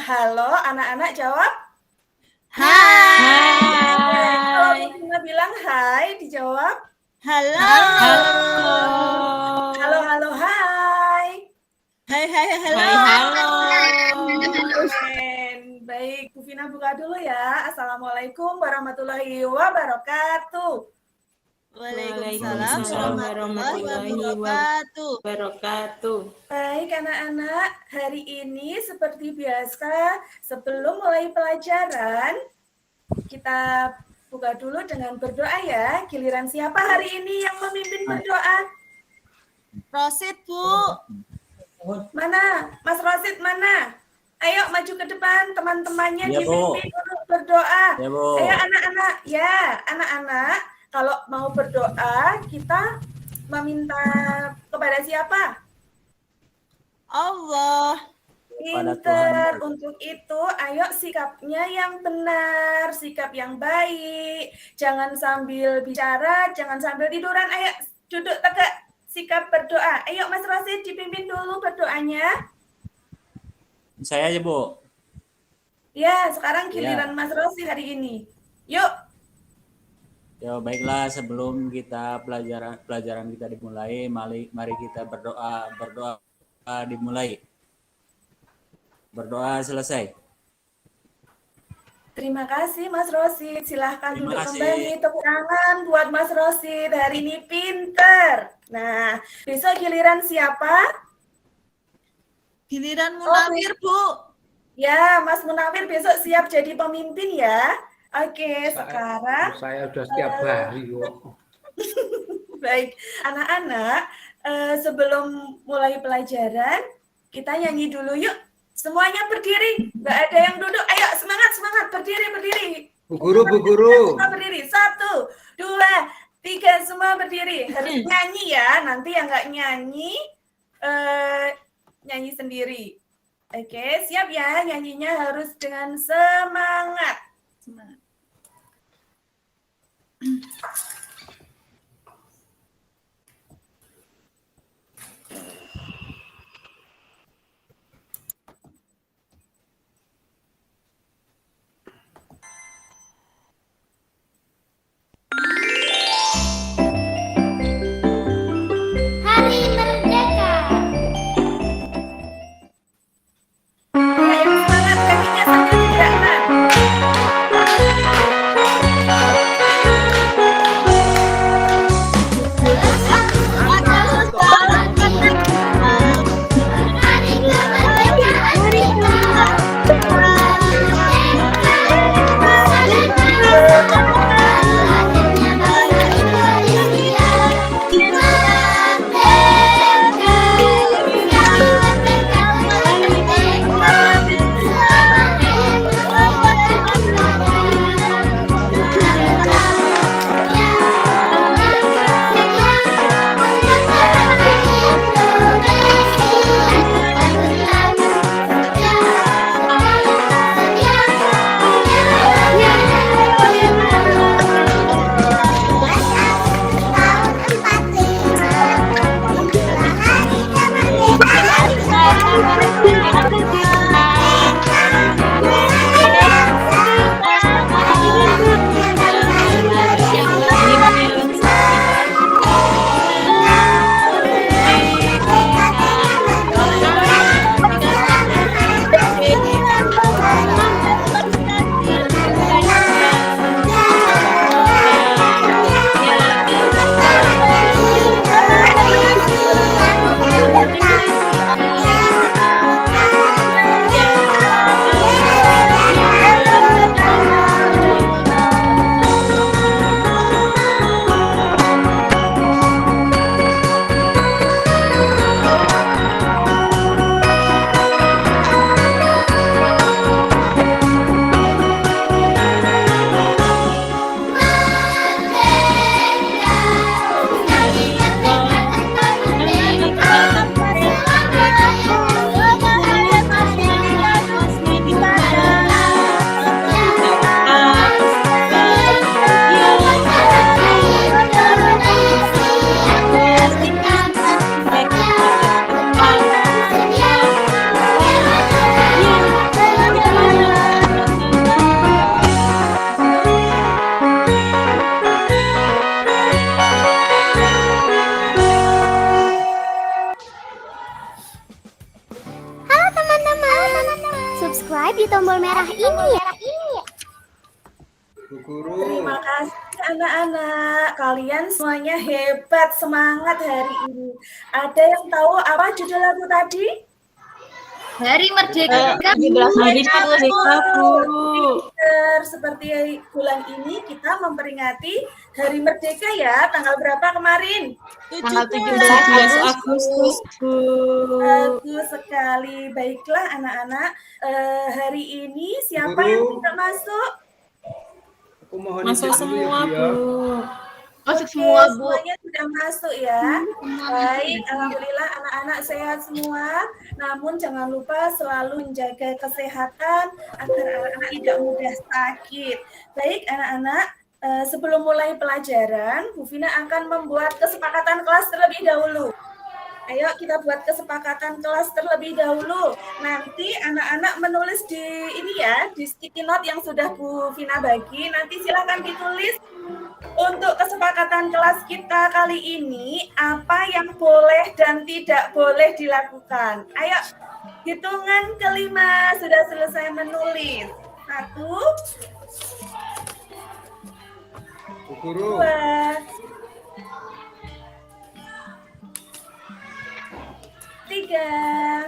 halo, anak-anak jawab Hai. Kalau Mufina bilang hai, dijawab Halo. halo, hai. Hai, halo. Baik, Bu Fina buka dulu ya. Assalamualaikum warahmatullahi wabarakatuh. Waalaikumsalam warahmatullahi wabarakatuh. Baik anak-anak, hari ini seperti biasa sebelum mulai pelajaran kita buka dulu dengan berdoa ya. Giliran siapa hari ini yang memimpin berdoa? Rosid, Bu. Mana? Mas Rosid mana? Ayo maju ke depan, teman-temannya Ya, dipimpin untuk berdoa. Ya, Bu. Ayo anak-anak, ya anak-anak, kalau mau berdoa kita meminta kepada siapa? Allah. Pinter. Untuk itu, ayo sikapnya yang benar, sikap yang baik. Jangan sambil bicara, jangan sambil tiduran. Ayo duduk tegak, sikap berdoa. Ayo Mas Rosid dipimpin dulu berdoanya. Saya aja, Bu. Ya, sekarang giliran Mas Rosid hari ini. Yuk. Ya, baiklah, sebelum kita pelajaran kita dimulai, mari kita berdoa dimulai. Berdoa selesai. Terima kasih Mas Rosid. Silahkan Terima duduk kasih. kembali. Tepuk tangan buat Mas Rosid. Hari ini pinter. Nah, besok giliran siapa? Giliran Munawir, Bu. Ya, Mas Munawir besok siap jadi pemimpin ya. Oke, sekarang saya udah setiap hari kok. baik, anak-anak, sebelum mulai pelajaran, kita nyanyi dulu yuk. Semuanya berdiri, nggak ada yang duduk. Ayo semangat, berdiri. Bu Guru. Semua berdiri. 1, 2, 3, semua berdiri. Harus nyanyi ya. Nanti yang nggak nyanyi, nyanyi sendiri. Oke, siap ya. Nyanyinya harus dengan semangat. Hari Merdeka. Yang semangat kakinya sambil digerakkan. Bu Guru. Terima kasih anak-anak. Kalian semuanya hebat, semangat hari ini. Ada yang tahu apa judul lagu tadi? Hari Merdeka. 17 Hari Merdeka, Bu. Seperti bulan ini kita memperingati Hari Merdeka ya. Tanggal berapa kemarin? Tanggal 17 Agustus, Bu. Bagus sekali. Baiklah anak-anak. Hari ini siapa yang tidak masuk? Aku mohon Masuk izin dulu ya, semua, Bu, ya. Bu. Masuk Oke, semua, Bu. semuanya sudah masuk ya. Baik, alhamdulillah anak-anak sehat semua. Namun jangan lupa selalu menjaga kesehatan agar anak-anak tidak mudah sakit. Baik, anak-anak, sebelum mulai pelajaran, Bu Vina akan membuat kesepakatan kelas terlebih dahulu. Ayo kita buat kesepakatan kelas terlebih dahulu. Nanti anak-anak menulis di ini ya, di sticky note yang sudah Bu Vina bagi. Nanti silakan ditulis untuk kesepakatan kelas kita kali ini apa yang boleh dan tidak boleh dilakukan. Ayo, hitungan kelima sudah selesai menulis. 1, Bu Guru. 2, 3,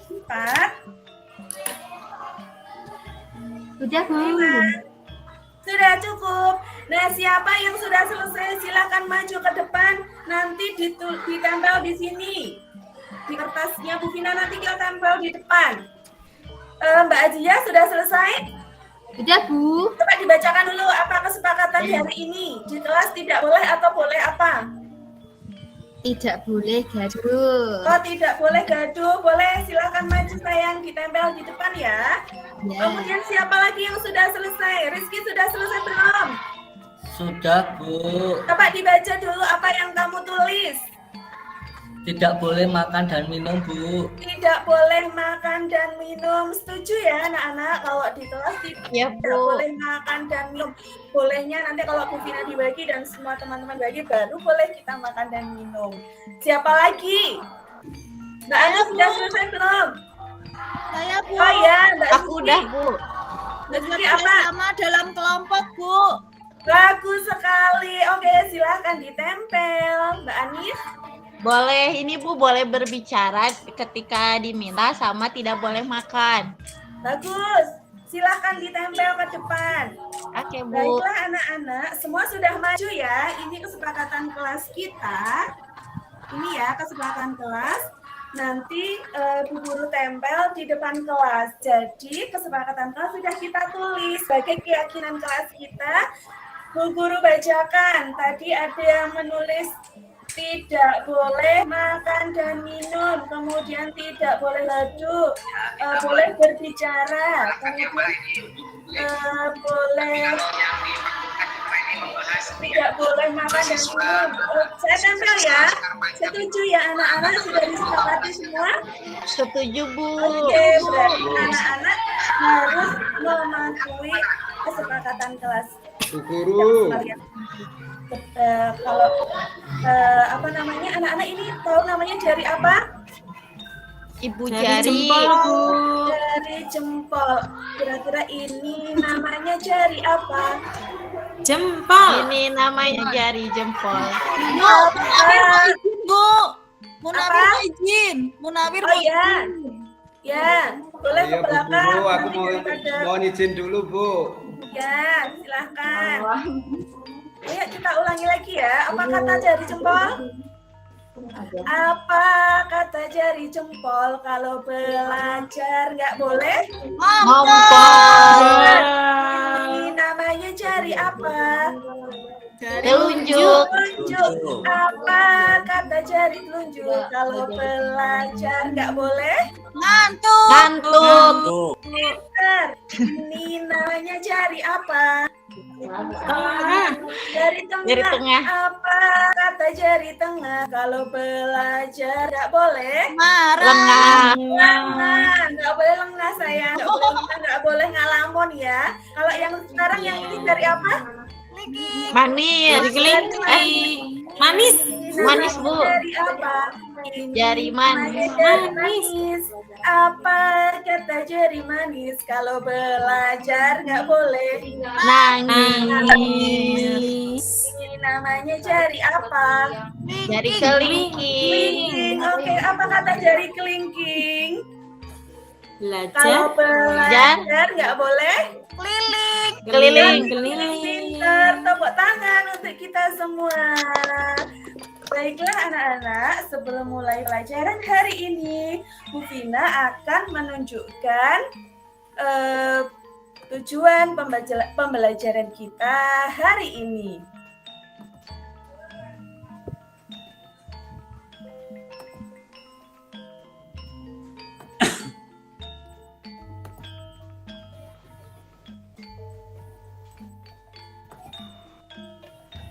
4, Sudah, Bu. 5. Sudah cukup. Nah, siapa yang sudah selesai silakan maju ke depan. Nanti ditempel di sini. Di kertasnya Bu Vina nanti kita tempel di depan. Mbak Ajia sudah selesai? Sudah, Bu. Coba dibacakan dulu apa kesepakatan hari ini. Di kelas tidak boleh atau boleh apa? Tidak boleh gaduh. Oh, tidak boleh gaduh. Boleh, silakan maju sayang, ditempel di depan ya. Ya. Kemudian siapa lagi yang sudah selesai? Rizky sudah selesai belum? Sudah, Bu. Coba dibaca dulu apa yang kamu tulis. Tidak boleh makan dan minum, Bu. Tidak boleh makan dan minum. Setuju ya anak-anak? Kalau di kelas Ya, tidak Bu. boleh makan dan minum. Bolehnya nanti kalau Bu Vina dibagi dan semua teman-teman bagi, baru boleh kita makan dan minum. Siapa lagi? Mbak Anu sudah selesai belum? Saya, Bu. Oh ya, Mbak Aku Suci. udah, Bu. Mbak Suci apa? Sama dalam kelompok, Bu. Bagus sekali. Oke, silahkan ditempel. Mbak Anis? Boleh, ini Bu boleh berbicara ketika diminta sama tidak boleh makan. Bagus. Silahkan ditempel ke depan. Oke, Bu. Baiklah anak-anak, semua sudah maju ya. Ini kesepakatan kelas kita. Ini ya kesepakatan kelas. Nanti Bu Guru tempel di depan kelas. Jadi kesepakatan kelas sudah kita tulis sebagai keyakinan kelas kita. Bu Guru bacakan. Tadi ada yang menulis tidak boleh makan dan minum, kemudian tidak boleh gaduh, boleh berbicara, kemudian boleh tidak boleh makan dan minum. Saya tempel ya. Setuju ya anak-anak, sudah disepakati semua? Setuju, Bu. Oke, berarti anak-anak harus mematuhi kesepakatan kelas. Bu Guru. Kalau apa namanya, anak-anak ini tahu namanya jari apa? Ibu Jari Jari. jempol, Bu. Jari jempol. Kira-kira ini namanya jari apa? Jempol. Ini namanya jari jempol. Bu, Munawir mau izin, Bu. Munawir Apa? mau izin. Munawir Oh mau ya, izin. ya, boleh ke Iya, Bu belakang. Guru, aku Nanti mau daripada- mohon izin dulu, Bu. Ya, silahkan. Ayo kita ulangi lagi ya. Apa kata jari jempol? Apa kata jari jempol kalau belajar nggak boleh? Ngompol. Ini namanya jari apa? Telunjuk. Telunjuk. Apa kata jari telunjuk kalau belajar nggak boleh? Ngantuk. Ngantuk. Tuh. Benar. Ini namanya jari apa? Tengah. Jari tengah. Jari tengah. Apa kata jari tengah kalau belajar nggak boleh? Marah. Lengah. Lengah, nggak boleh lengah sayang, nggak boleh lengah, nggak boleh ngalamun ya. Kalau yang sekarang yang ini dari apa? Manis. Jari kelinci. Manis. Manis, Bu. Dari apa? Ini Jari manis. jari manis. Apa kata jari manis? Kalau belajar nggak boleh. Nangis. Ini namanya jari apa? Jari kelingking. Kelingking. Oke, apa kata jari kelingking? Belajar. Kalau belajar nggak boleh. Keliling. Pintar, tepuk tangan untuk kita semua. Baiklah anak-anak, sebelum mulai pelajaran hari ini, Bu Vina akan menunjukkan tujuan pembelajaran kita hari ini.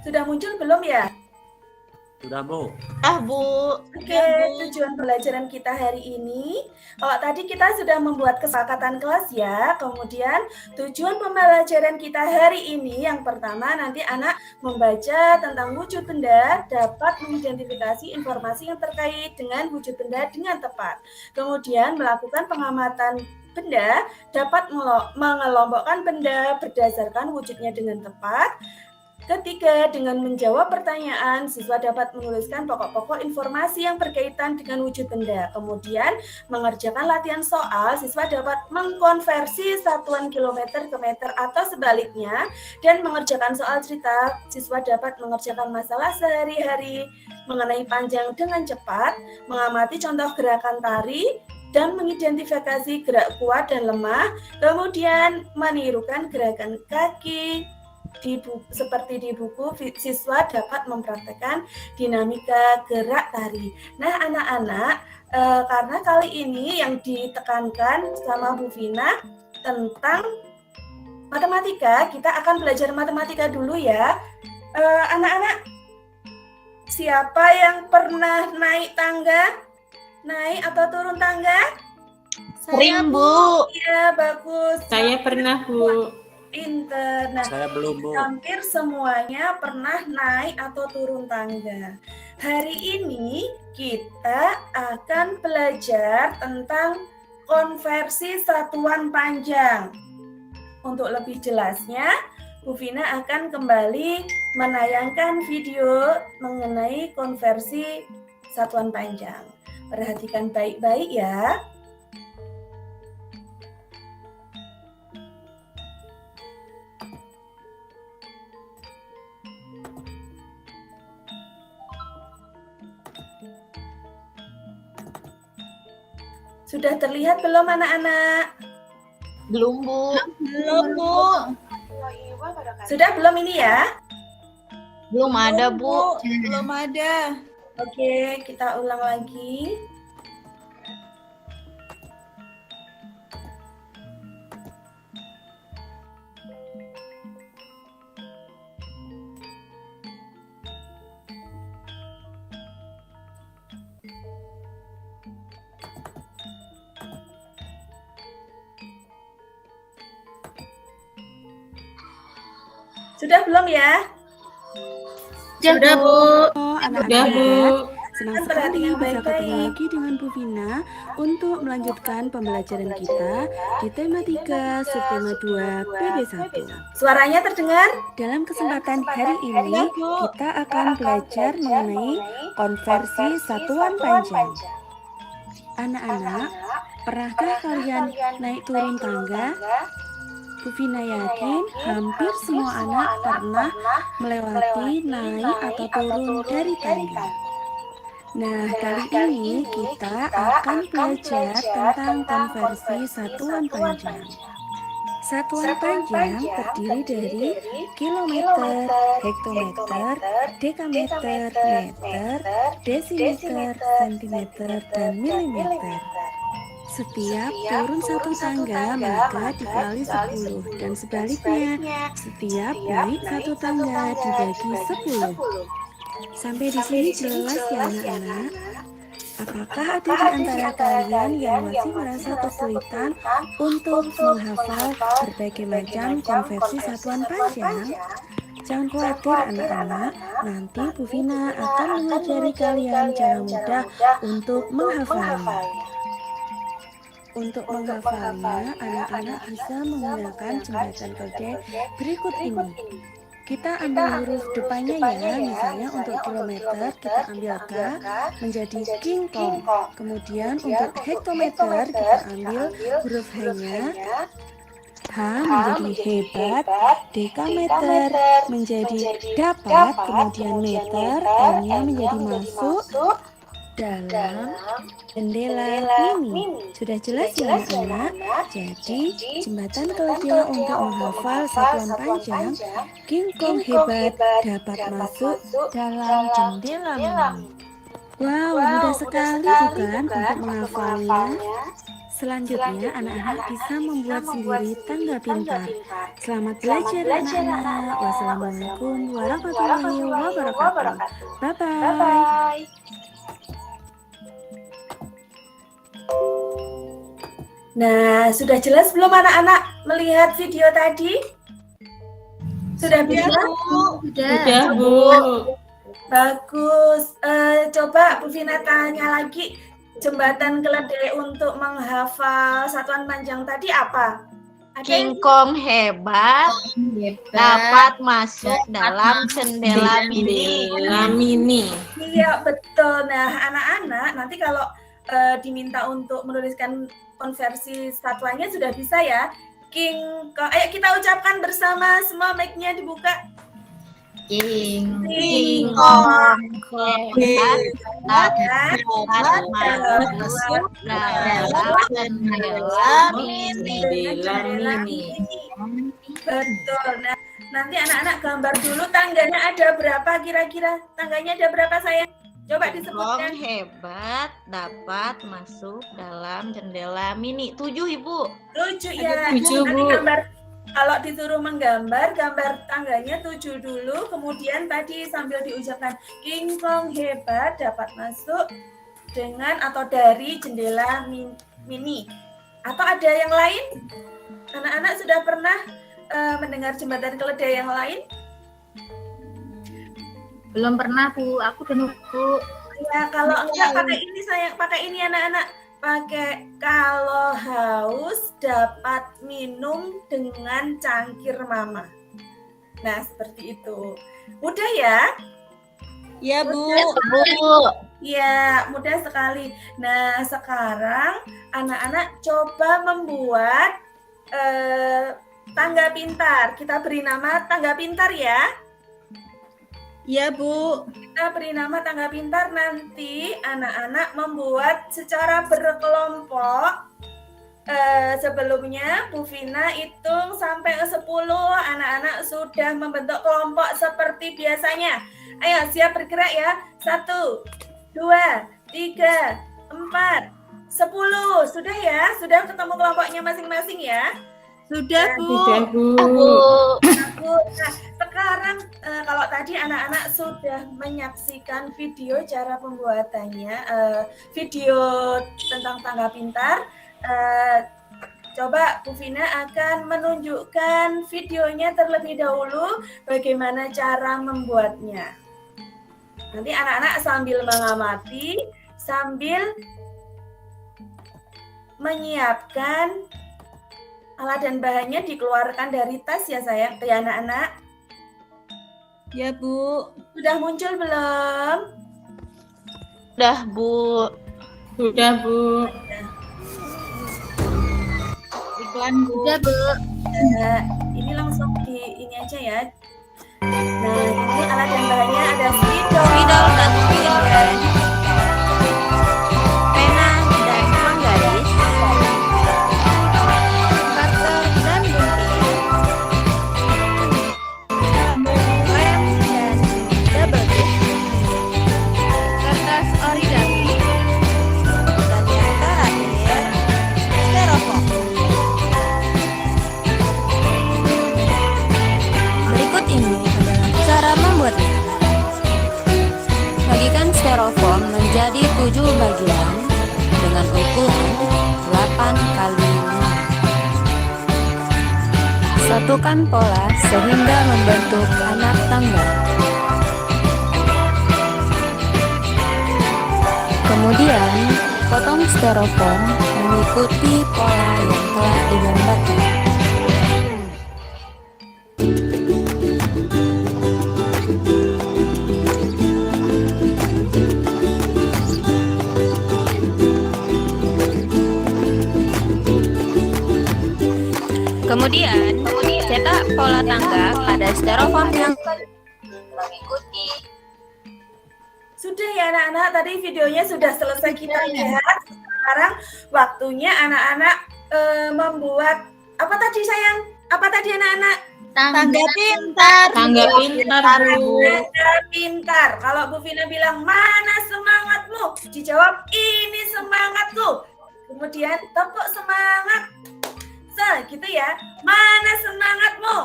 Sudah muncul belum ya? Sudah, Bu. Bu. Oke, tujuan pembelajaran kita hari ini. Kalau tadi kita sudah membuat kesepakatan kelas ya. Kemudian tujuan pembelajaran kita hari ini yang pertama nanti anak membaca tentang wujud benda, dapat mengidentifikasi informasi yang terkait dengan wujud benda dengan tepat. Kemudian melakukan pengamatan benda, dapat mengelompokkan benda berdasarkan wujudnya dengan tepat. Ketiga, dengan menjawab pertanyaan, siswa dapat menuliskan pokok-pokok informasi yang berkaitan dengan wujud benda. Kemudian, mengerjakan latihan soal, siswa dapat mengkonversi satuan kilometer ke meter atau sebaliknya, dan mengerjakan soal cerita, siswa dapat mengerjakan masalah sehari-hari mengenai panjang dengan cepat, mengamati contoh gerakan tari, dan mengidentifikasi gerak kuat dan lemah, kemudian menirukan gerakan kaki, seperti di buku, siswa dapat mempraktekkan dinamika gerak tari. Nah, anak-anak, karena kali ini yang ditekankan sama Bu Vina tentang matematika, kita akan belajar matematika dulu ya. Anak-anak, siapa yang pernah naik tangga? Naik atau turun tangga? Sering, Bu. Iya, bagus. Saya pernah, Bu. Pinter. Nah, Saya belum, Bu. hampir semuanya pernah naik atau turun tangga. Hari ini kita akan belajar tentang konversi satuan panjang. Untuk lebih jelasnya, Bu Vina akan kembali menayangkan video mengenai konversi satuan panjang. Perhatikan baik-baik ya. Sudah terlihat belum anak-anak? Belum, Bu. Belum, Bu. Sudah belum ini ya? Belum ada, Bu. Belum ada. Oke, kita ulang lagi. Sudah belum ya? Sudah, Bu. Anak-anak Bu. senang Kan sekali perhatikan bisa baik-baik. ketemu lagi dengan Bu Vina untuk melanjutkan pembelajaran kita di tema 3 subtema 2 PB1. Suaranya terdengar? Dalam kesempatan hari ini kita akan belajar mengenai konversi satuan panjang. Anak-anak, pernahkah kalian naik turun tangga? Bu Vina yakin hampir semua anak pernah melewati naik atau turun dari tangga. Nah, kali ini kita akan belajar tentang konversi satuan panjang. Satuan panjang terdiri dari kilometer, hektometer, dekameter, meter, desimeter, sentimeter, dan milimeter. Setiap turun satu tangga maka dikali 10 dan sebaliknya setiap naik satu tangga dibagi 10. Sampai di sini jelas ya anak-anak? Apakah ada di antara kalian yang masih merasa kesulitan untuk menghafal berbagai macam konversi satuan panjang? Jangan khawatir anak-anak, nanti Bu Vina akan mengajari kalian cara mudah untuk menghafalnya. Untuk menghafalnya, anak-anak bisa menggunakan jembatan kode berikut ini. Kita ambil huruf depannya ya, misalnya untuk kilometer kita ambil K menjadi King Kong. Kemudian untuk hektometer kita ambil huruf H-nya, H menjadi hebat, dekameter menjadi dapat, kemudian meter, M-nya menjadi masuk dalam jendela mini. Sudah jelas ya anak-anak? Jadi jembatan kode untuk menghafal satuan panjang King Kong hebat dapat masuk dalam jendela mini. Wow, mudah sekali bukan untuk menghafalnya? Selanjutnya, anak-anak bisa membuat sendiri tangga pintar. Selamat belajar anak-anak. Wassalamualaikum warahmatullahi wabarakatuh. Bye-bye. Nah, sudah jelas belum anak-anak melihat video tadi? Sudah bisa? Sudah, Bu. Bagus. Coba Bu Vina tanya lagi, jembatan keledai untuk menghafal satuan panjang tadi apa? King Kong hebat dapat masuk dalam jendela mini. Iya, betul. Nah, anak-anak nanti kalau diminta untuk menuliskan konversi satuannya sudah bisa ya. King Kong. Ayo kita ucapkan bersama, semua mic-nya dibuka. King Kong hebat dapat masuk dalam jendela mini. Betul. Nah, nanti anak-anak gambar dulu tangganya ada berapa kira-kira? Tangganya ada berapa sayang? Coba Kong disebutkan. hebat dapat masuk dalam jendela mini. 7 Ibu. 7 ya. Ada 7, Nanti Bu. gambar, kalau disuruh menggambar, gambar tangganya 7 dulu, kemudian tadi sambil diucapkan King Kong hebat dapat masuk dengan atau dari jendela mini. Atau ada yang lain? Anak-anak sudah pernah mendengar jembatan keledai yang lain? Belum pernah, Bu. Aku penuh, Bu. Ya, kalau enggak pakai ini sayang, pakai ini anak-anak. Pakai kalau haus dapat minum dengan cangkir mama. Nah, seperti itu. Mudah ya? Ya, Bu. Ya, mudah sekali. Nah, sekarang anak-anak coba membuat tangga pintar. Kita beri nama tangga pintar ya. Ya, Bu. Kita beri nama tangga pintar, nanti anak-anak membuat secara berkelompok. Sebelumnya Bu Vina hitung sampai ke 10, anak-anak sudah membentuk kelompok seperti biasanya. Ayo siap bergerak ya. 1, 2, 3, 4, 10. Sudah ya? Sudah ketemu kelompoknya masing-masing ya? Sudah, Bu. Nah, sekarang kalau tadi anak-anak sudah menyaksikan video cara pembuatannya, video tentang tangga pintar, coba Bu Vina akan menunjukkan videonya terlebih dahulu bagaimana cara membuatnya. Nanti anak-anak sambil mengamati, sambil menyiapkan alat dan bahannya dikeluarkan dari tas ya sayang, ya anak-anak. Ya, Bu. Sudah muncul belum? Udah, Bu. Sudah, Bu. Iklan, Bu. Sudah, Bu. Nah, ini langsung di ini aja ya. Nah, ini alat dan bahannya ada spidol dan pen, pena dan penggaris, cutter dan gunting, lem dan double tip, kertas origami, dan yang terakhir styrofoam. Berikut ini adalah cara membuatnya. Bagikan styrofoam Tentukan pola sehingga membentuk anak tangga. Kemudian, potong styrofoam mengikuti pola yang telah digambarkan. Kemudian, cetak pola tangga pada styrofoam yang mengikuti. Sudah ya anak-anak, tadi videonya sudah selesai kita lihat. Sekarang waktunya anak-anak membuat apa tadi sayang? Apa tadi anak-anak? Tangga pintar. Tangga pintar, Bu. Tangga pintar. Kalau Bu Vina bilang mana semangatmu? Dijawab ini semangatku. Kemudian tepuk semangat. Gitu ya. Mana semangatmu?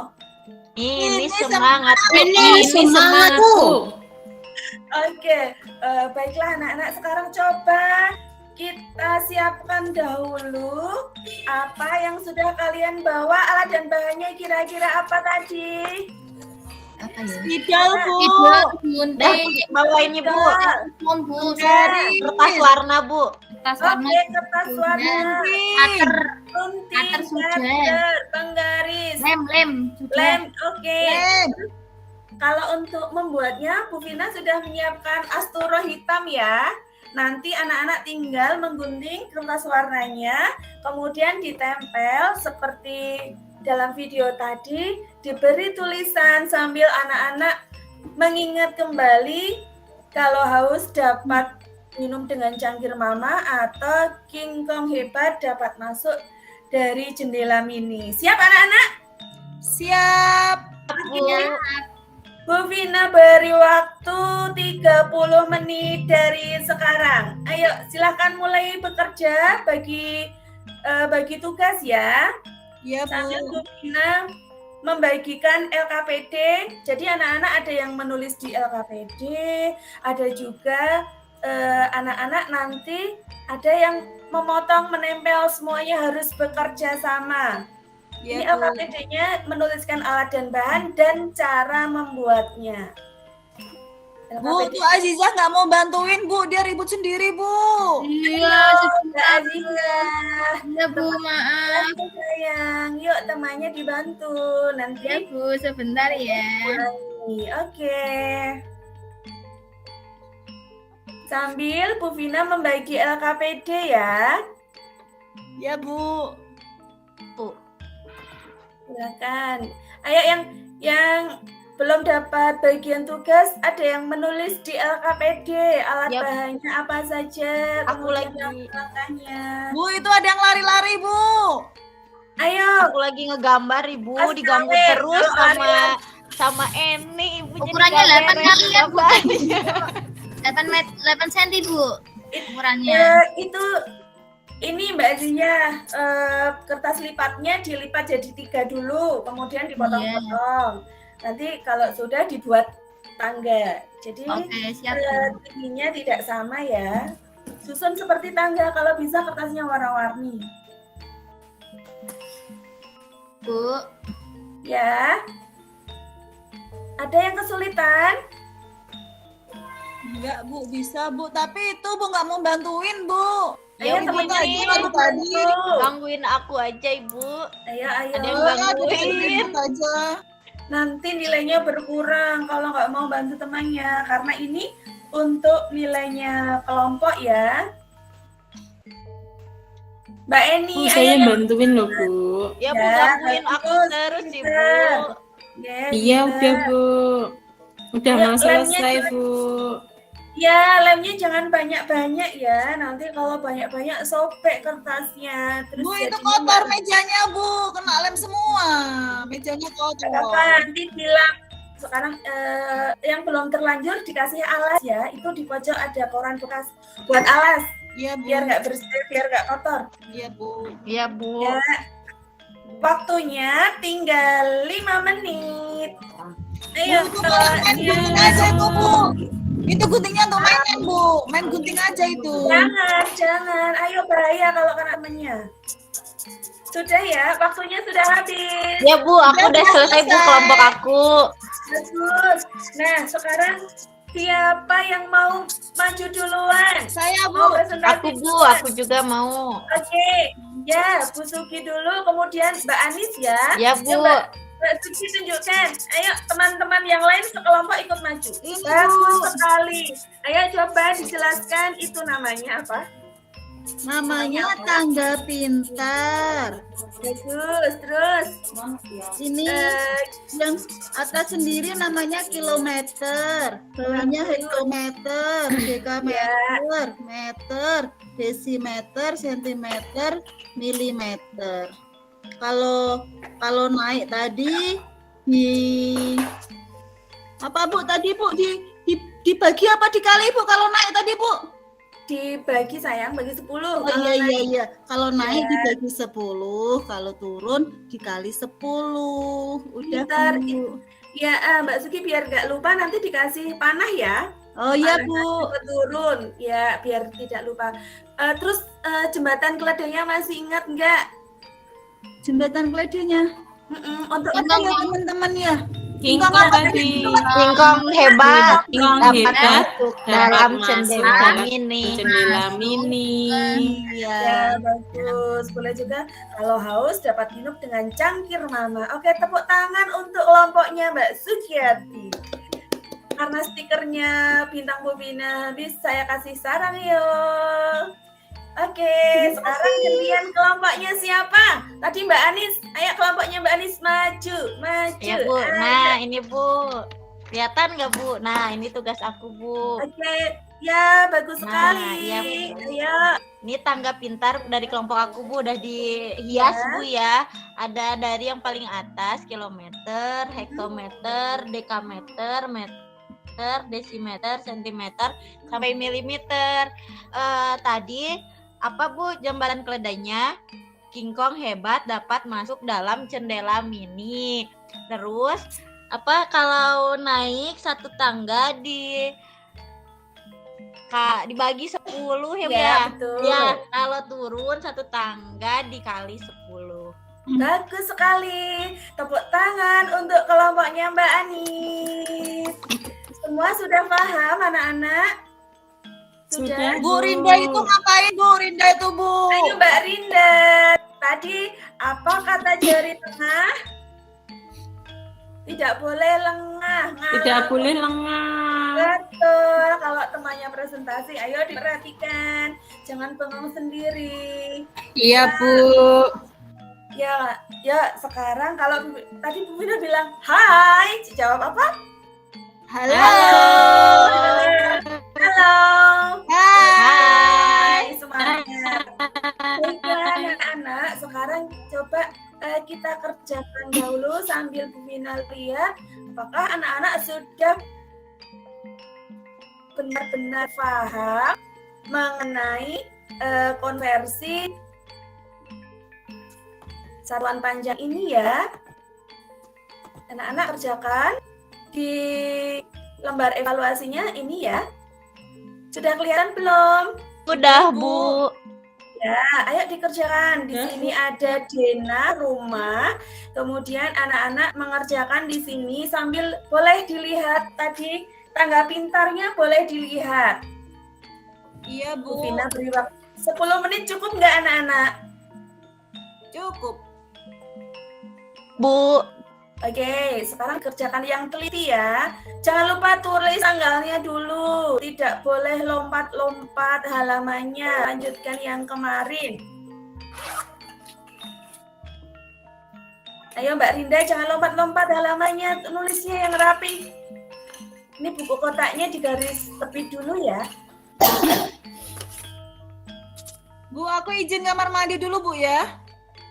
Ini semangat. Ini semangatku. Oke, baiklah anak-anak, sekarang coba kita siapkan dahulu apa yang sudah kalian bawa, alat dan bahannya kira-kira apa tadi? Apa ya? Spidol, Bu. Gunting. Bawa ini, Bu. Bu. Kertas warna, Bu. Kertas warna. Oke, kertas warna, Cutter. gunting, Cutter sudah. cutter, penggaris, Lem. lem, oke. Kalau untuk membuatnya, Bu Vina sudah menyiapkan asturo hitam ya. Nanti anak-anak tinggal menggunting kertas warnanya, kemudian ditempel seperti dalam video tadi, diberi tulisan sambil anak-anak mengingat kembali kalau haus dapat minum dengan cangkir mama atau King Kong hebat dapat masuk dari jendela mini. Siap anak-anak? Siap. Bu Vina beri waktu 30 menit dari sekarang. Ayo silahkan mulai bekerja bagi tugas ya. Ya, Sambil Bu. Bu Vina membagikan LKPD. Jadi anak-anak ada yang menulis di LKPD, ada juga anak-anak nanti ada yang memotong, menempel, semuanya harus bekerja sama. Ini Ya, Bu. LKPD-nya menuliskan alat dan bahan dan cara membuatnya. Bu, tuh Azizah nggak mau bantuin, Bu. Dia ribut sendiri, Bu. Iya, Mbak Azizah. Ya, Bu, maaf. Bantu sayang, yuk temannya dibantu. Nanti Ya, Bu, sebentar ya. ulangi. Oke. Sambil Bu Vina membagi LKPD ya. Ya, Bu. Silakan. Ayo yang belum dapat bagian tugas, ada yang menulis di LKPD alat Yap. bahannya apa saja, Aku kemudian lagi. langkahnya. Bu, itu ada yang lari-lari, Bu. Ayo. Aku lagi ngegambar, Ibu, Astaga, diganggu terus kalau sama Eni, Ibu. jadi Ukurannya nggak 8 beres kali ya, Bu. gambarnya. 8 cm, Bu. Ukurannya. Ini Mbak Zia, kertas lipatnya dilipat jadi 3 dulu, kemudian dipotong-potong. Nanti kalau sudah dibuat tangga. Jadi Oke, siap, Bu. tingginya tidak sama ya. Susun seperti tangga, kalau bisa kertasnya warna-warni. Bu. Ya. Ada yang kesulitan? Enggak, Bu, bisa, Bu. Tapi itu Bu nggak mau bantuin, Bu. Ya, Ayo Bu, teman-teman ini baru tadi. gangguin aku aja, Ibu. Ayo. Ada yang bantuin. aja. Nanti nilainya berkurang kalau nggak mau bantu temannya. Karena ini untuk nilainya kelompok ya. Mbak Eni, saya ayo. bantuin loh, Bu. Ya, Bu, Ya, gangguin aku bagus, terus, Ibu. pinter. Yes, Iya, pinter. udah, Bu. Udah Ayo, mau lemnya selesai, jangan- Bu. Ya, lemnya jangan banyak-banyak ya. Nanti kalau banyak-banyak sobek kertasnya. Terus Bu, itu jadinya kotor nggak- mejanya, Bu. Kena lem semua. Mejanya kotor. Apa, nanti dilap. Sekarang yang belum terlanjur dikasih alas ya. Itu di pojok ada koran bekas buat alas. Iya, Bu. Biar nggak bersih, biar nggak kotor. Iya, Bu. Iya, Bu. Ya. Waktunya tinggal 5 menit. Ayo, Bu, itu main gunting aja itu, Bu. Itu guntingnya untuk mainan, Bu. Main gunting aja itu. jangan. Ayo bahaya kalau kena temennya. Sudah ya, waktunya sudah habis. Ya Bu, aku udah selesai Bu kelompok aku. Bagus. Nah, sekarang siapa yang mau maju duluan? Saya, Mau Bu. presentasi Aku Bu, duluan? aku juga mau. Oke, ya Bu Sugi dulu, kemudian Mbak Anis ya. Ya Bu. Mbak Sugi tunjukkan. Ayo teman-teman yang lain sekelompok ikut maju. Ini, Bagus Bu. sekali. Ayo coba dijelaskan itu namanya apa? Namanya tangga pintar. Bagus, terus Ini eh, yang atas sendiri namanya kilometer, bawahnya hektometer, dekameter, meter, desimeter, sentimeter, milimeter. Kalau naik tadi di apa Bu tadi Bu dibagi apa dikali Bu kalau naik tadi Bu? dibagi sayang, bagi 10. Oh iya. Kalau naik dibagi 10, kalau turun dikali 10. Udah Pintar. Bu. Ya, Mbak Sugi biar nggak lupa nanti dikasih panah ya. Oh iya Panah Bu. cepet turun, ya biar tidak lupa. Terus jembatan keledainya masih ingat nggak? Jembatan keledainya. Untuk Apa ya teman-teman ya? Kingkong tadi. Kingkong hebat Kingkong dapat hebat masuk dapat dalam masuk jendela dalam mini. jendela mini. Iya. ya bagus. Boleh juga kalau haus dapat minum dengan cangkir mama. Oke, tepuk tangan untuk kelompoknya Mbak Sugiyati. Karena stikernya bintang Bu Vina habis, saya kasih sarang yuk. Oke, sekarang gantian kelompoknya siapa? Tadi Mbak Anis. Ayo kelompoknya Mbak Anis maju. Ya Bu, nah ini Bu. Kelihatan nggak Bu? Nah ini tugas aku Bu. Oke, ya bagus Nah, sekali. iya, Bu. Ayo. Ini tangga pintar dari kelompok aku Bu, udah dihias Ya. Bu ya. Ada dari yang paling atas kilometer, hektometer, dekameter, meter, desimeter, sentimeter, sampai milimeter. Tadi apa Bu jembatan keledainya? Kingkong hebat dapat masuk dalam jendela mini. Terus apa kalau naik satu tangga dibagi 10 ya Bu Ya, ya? betul. Ya, kalau turun satu tangga dikali 10. Bagus sekali. Tepuk tangan untuk kelompoknya Mbak Anis. Semua sudah paham anak-anak? Sudah. Bu Rinda itu ngapain Bu? Rinda itu Bu. Ayo Mbak Rinda. Tadi apa kata jari tengah? Tidak boleh lengah. Tidak boleh lengah. Betul. Kalau temannya presentasi, ayo diperhatikan. Jangan bengong sendiri. Iya Bu. Ya, sekarang kalau tadi Bu Vina bilang hai, jawab apa? Halo. Halo. Hai. Hai semuanya. Baiklah anak-anak, sekarang coba kita kerjakan dahulu sambil Bu Vina lihat apakah anak-anak sudah benar-benar paham mengenai konversi satuan panjang ini ya. Anak-anak kerjakan di lembar evaluasinya ini ya. Sudah kelihatan belum? Udah Bu. Ya, ayo dikerjakan. Di sini ada Dena rumah. Kemudian anak-anak mengerjakan di sini sambil boleh dilihat tadi tangga pintarnya boleh dilihat. Iya Bu Bu. Vina beri waktu 10 menit cukup nggak anak-anak? Cukup. Bu, Oke, sekarang kerjakan yang teliti ya. Jangan lupa tulis tanggalnya dulu. Tidak boleh lompat-lompat halamannya. Lanjutkan yang kemarin. Ayo Mbak Rinda, jangan lompat-lompat halamannya. Nulisnya yang rapi. Ini buku kotaknya di garis tepi dulu ya. Bu, aku izin kamar mandi dulu Bu ya.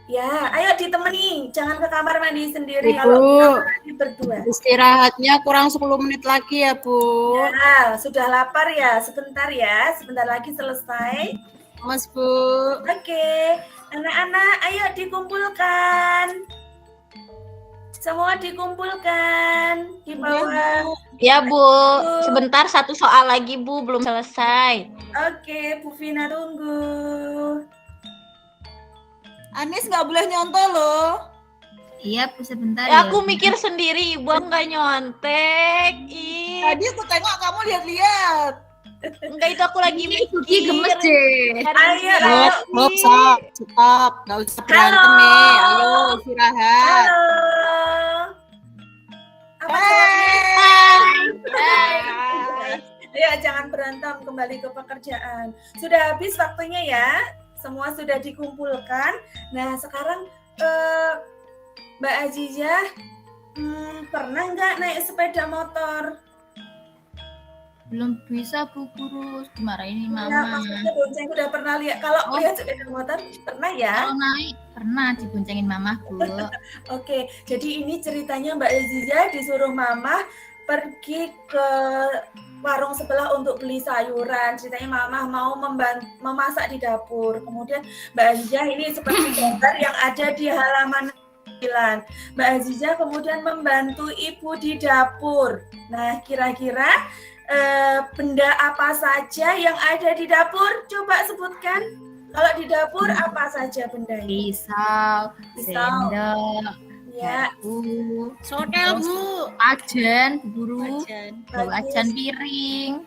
Ya, ayo ditemani. Jangan ke kamar mandi sendiri. Ibu. Kalau ke kamar mandi berdua. Istirahatnya kurang 10 menit lagi ya Bu. Ya, sudah lapar ya. Sebentar ya. Sebentar lagi selesai. Mas Bu. Oke, anak-anak ayo dikumpulkan. Semua dikumpulkan di bawah. ya Bu. Sebentar satu soal lagi Bu, belum selesai. Oke, Bu Vina tunggu. Anis nggak boleh nyontoh loh. Iya, Bu, sebentar Ya, ya. aku mikir sendiri, Ibu nggak nyontek. Ih, Tadi aku tengok kamu lihat-lihat. enggak itu aku lagi Ini Buki mikir. gemes deh. Cari Ayo, inspirasi. Stop. Nggak usah berantem nih. Ayo istirahat. Halo. Apa jawabnya? Hai. Ya, jangan berantem, kembali ke pekerjaan. Sudah habis waktunya ya. Semua sudah dikumpulkan. Nah, sekarang Mbak Azizah, pernah nggak naik sepeda motor? Belum bisa, Bu Guru. Dimarahin Ya, Mama. maksudnya bonceng udah pernah lihat. Kalau Oh. lihat sepeda motor, pernah ya? Kalau naik, pernah diboncengin Mama, Bu. Oke, jadi ini ceritanya Mbak Azizah disuruh Mama pergi ke warung sebelah untuk beli sayuran. Ceritanya Mama mau memasak di dapur. Kemudian Mbak Azizah ini seperti gambar yang ada di halaman 9. Mbak Azizah kemudian membantu ibu di dapur. Nah, kira-kira benda apa saja yang ada di dapur? Coba sebutkan. Kalau di dapur apa saja bendanya? Pisau, sendok, Ya, Bu. Sodel, Bu. Wajan, Bu Guru. Wajan. Wajan piring.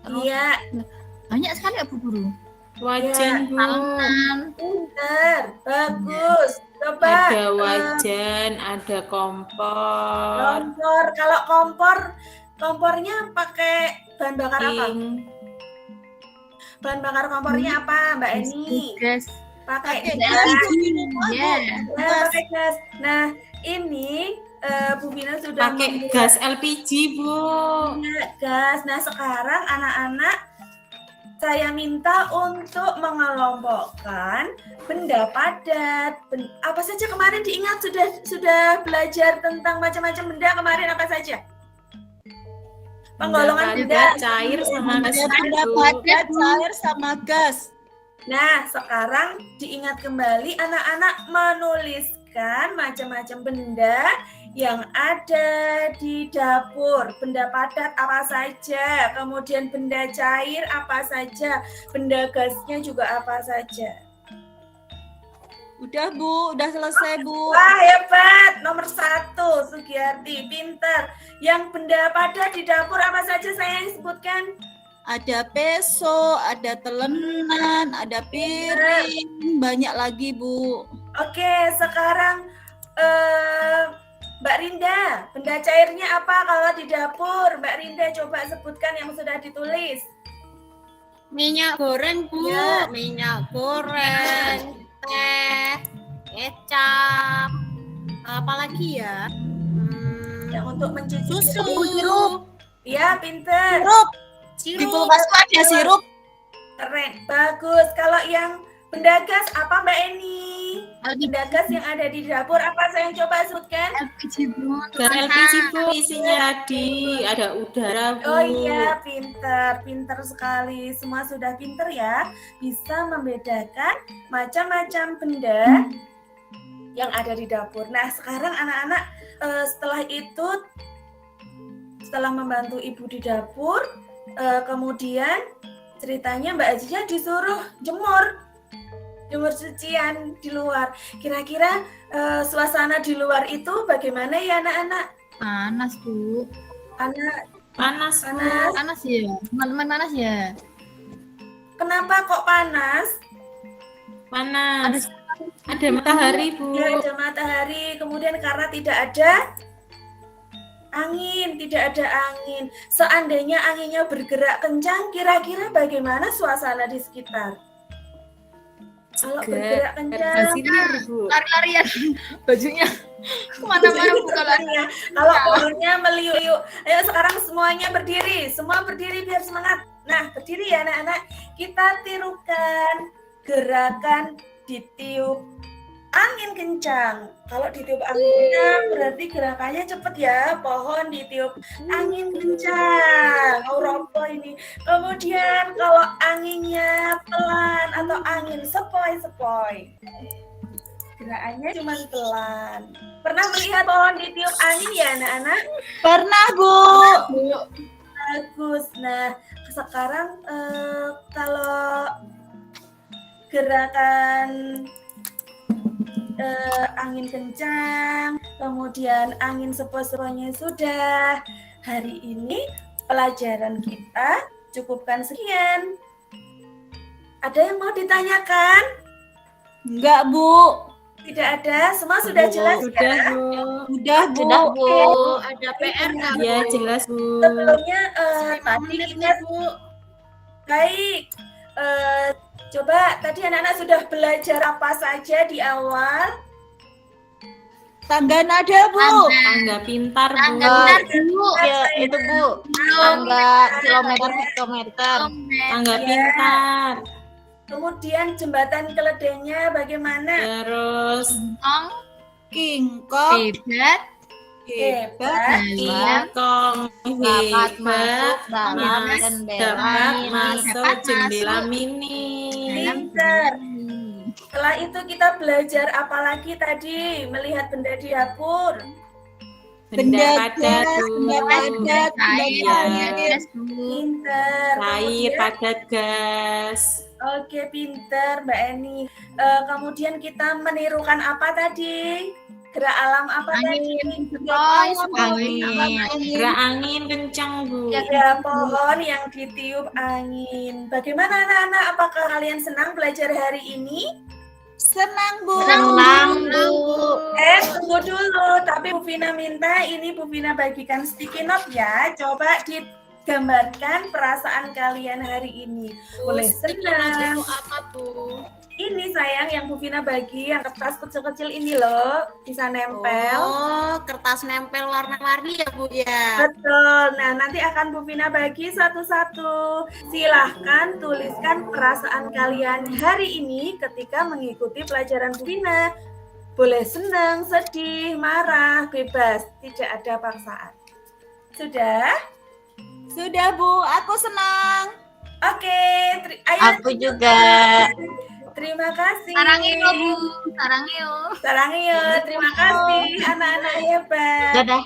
Terus iya, banyak sekali ya, Bu Guru. Wajan, Bu. Tangan. pinter, bagus. Coba Ada wajan, ada kompor. kompor. Kalau kompornya pakai bahan bakar apa? Pink. Bahan bakar kompornya apa, Mbak Eni? Gas. Pakai Pakai gas. Ya. Ya, pakai gas. Nah, ini Bu Vina sudah Pakai membuat gas LPG, Bu. gas. Nah, sekarang anak-anak saya minta untuk mengelompokkan benda padat. Apa saja kemarin diingat sudah belajar tentang macam-macam benda kemarin apa saja? Penggolongan benda Cair sama gas, Benda Bu. padat, cair sama gas. Nah, sekarang diingat kembali anak-anak menuliskan macam-macam benda yang ada di dapur. Benda padat apa saja, kemudian benda cair apa saja, benda gasnya juga apa saja. Udah, Bu. Udah selesai, Bu. Wah, hebat. Nomor 1, Sugiyarti, pinter. Yang benda padat di dapur apa saja saya sebutkan? Ada peso, ada telenan, ada piring, banyak lagi, Bu. Oke, sekarang Mbak Rinda, benda cairnya apa kalau di dapur? Mbak Rinda coba sebutkan yang sudah ditulis. Minyak goreng, Bu. Ya. Minyak goreng, teh, kecap. Apalagi ya? Yang untuk mencuci Susu. piring. Iya, pinter. Di kulkas ada sirup. Keren, bagus. Kalau yang benda gas apa Mbak Eni? Benda gas yang ada di dapur apa saya coba sebutkan? LPG, Bu. Gas LPG, Bu. Isinya tadi ada udara, Bu. Oh iya, pinter sekali. Semua sudah pinter ya. Bisa membedakan macam-macam benda yang ada di dapur. Nah, sekarang anak-anak setelah membantu ibu di dapur, kemudian ceritanya Mbak Azizah disuruh jemur cucian di luar. Kira-kira suasana di luar itu bagaimana ya anak-anak? Panas, Bu. Panas, Bu. Panas ya. Teman-teman panas ya. Kenapa kok panas? Panas. Ada matahari, Bu. Ya, ada matahari, kemudian karena tidak ada angin. Seandainya anginnya bergerak kencang, kira-kira bagaimana suasana di sekitar? Kalau bergerak kencang, Sinar, Bu. Lari-larian. Bajunya kemana-mana, Bu. kalau pohonnya meliuk-liuk. Ayo sekarang semuanya berdiri, semua berdiri biar semangat. Nah, berdiri ya anak-anak. Kita tirukan gerakan ditiup angin kencang. Kalau ditiup angin kencang berarti gerakannya cepet ya. Pohon ditiup angin kencang. Robo ini. Kemudian kalau anginnya pelan atau angin sepoi-sepoi, gerakannya cuma pelan. Pernah melihat pohon ditiup angin ya anak-anak? Pernah, Bu. Bagus. Nah, sekarang kalau gerakan angin kencang, kemudian angin sepoi-sepoinya sudah. Hari ini pelajaran kita cukupkan sekian. Ada yang mau ditanyakan? Enggak, Bu. Tidak ada, semua sudah jelas ya? Udah, Bu. Sudah, Bu. Ada PR nggak, Bu? Iya, jelas, Bu. Sebelumnya tadi ingat, baik, coba tadi anak-anak sudah belajar apa saja di awal? Tangga nada, Bu. Tangga pintar, Bu. Tangga Bu, ya, itu Bu. Tangga kilometer, hektometer. Tangga pintar. Kemudian jembatan keledainya bagaimana? Terus Kingkong. Hebat. Hebat. Kong Dapat hebat masuk dalam mas jendela dapat mini. masuk jendela mini. Pinter. Setelah itu kita belajar apa lagi tadi? Melihat benda di dapur. Benda padat, Bu. benda padat, Iya. Pinter. Air Kemudian- padat gas. Oke, pinter Mbak Eni. Kemudian kita menirukan apa tadi? Gerak alam apa tadi? Angin. Gerak angin kencang, Bu. Ada pohon yang ditiup angin. Bagaimana anak-anak? Apakah kalian senang belajar hari ini? Senang, Bu. Senang Bu. Tunggu dulu. Tapi Bu Vina minta ini Bu Vina bagikan sticky note ya. Coba digambarkan perasaan kalian hari ini. Boleh senang. Apa tuh? Ini sayang yang Bu Vina bagi yang kertas kecil-kecil ini loh. Bisa nempel. Oh, kertas nempel warna-warni ya, Bu ya. Betul. Nah, nanti akan Bu Vina bagi satu-satu. Silahkan tuliskan perasaan kalian hari ini ketika mengikuti pelajaran Bu Vina. Boleh senang, sedih, marah, bebas. Tidak ada paksaan. Sudah? Sudah, Bu. Aku senang. Oke. Ayo. Aku juga. Terima kasih. Sarangeo Bu, sarangeo. Sarangeo. Terima kasih anak-anak hebat. Dadah.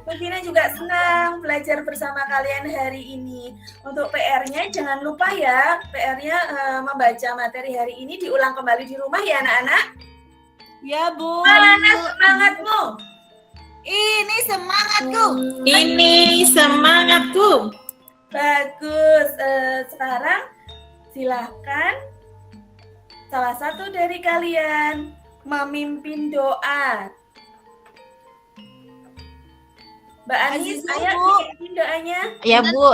Bu Vina juga senang belajar bersama kalian hari ini. Untuk PR-nya jangan lupa ya, PR-nya membaca materi hari ini diulang kembali di rumah ya anak-anak. Ya, Bu. Mana semangatmu? Ini semangatku. Ini semangatku. Bagus. Sekarang silahkan salah satu dari kalian memimpin doa. Mbak Anis, Azizah, ayo Bu. pimpin doanya. Ya Bu.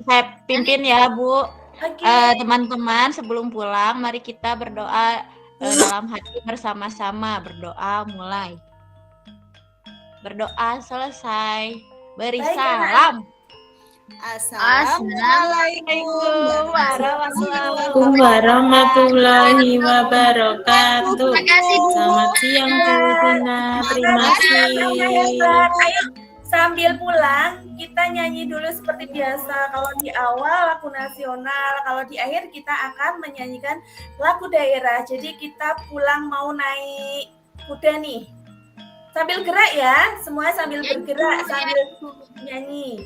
Saya pimpin ya Bu. Oke. Teman-teman sebelum pulang mari kita berdoa dalam hati bersama-sama. Berdoa mulai. Berdoa selesai. Beri Baik, salam. Assalamualaikum Assalamualaikum warahmatullahi wabarakatuh. Selamat siang Bu Vina. Terima kasih. Ayo sambil pulang kita nyanyi dulu seperti biasa. Kalau di awal lagu nasional, kalau di akhir kita akan menyanyikan lagu daerah. Jadi kita pulang mau naik kuda nih. Sambil gerak ya, semua sambil bergerak sambil nyanyi.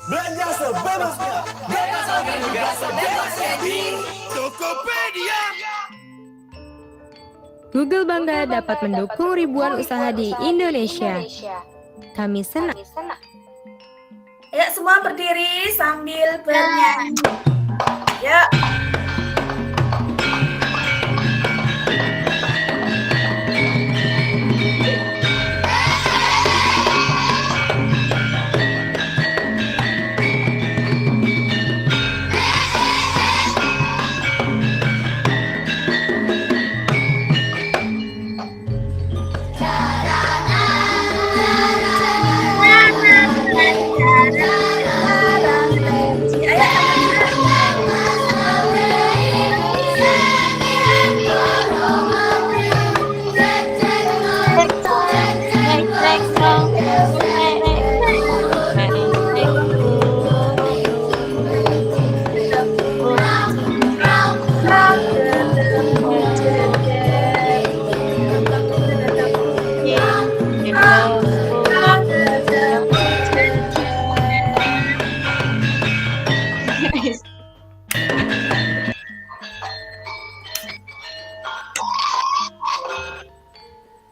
Belanja sebebasnya. Bebas juga sebebasnya di Tokopedia. Google bangga dapat mendukung ribuan usaha di Indonesia. Kami senang. Ayo semua berdiri sambil bernyanyi. Ya. Ayo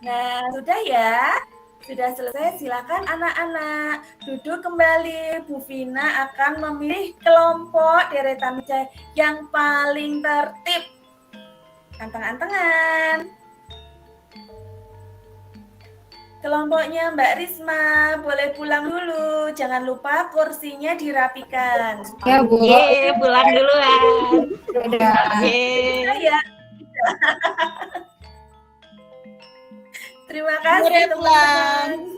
Nah, sudah ya. Sudah selesai, silakan anak-anak duduk kembali. Bu Vina akan memilih kelompok deretan meja yang paling tertib. Anteng-antengan. Kelompoknya Mbak Risma, boleh pulang dulu. Jangan lupa kursinya dirapikan. Ya, Bu. Ye, pulang duluan. Dadah. Ye. Ya. Terima kasih Boleh pulang. teman-teman.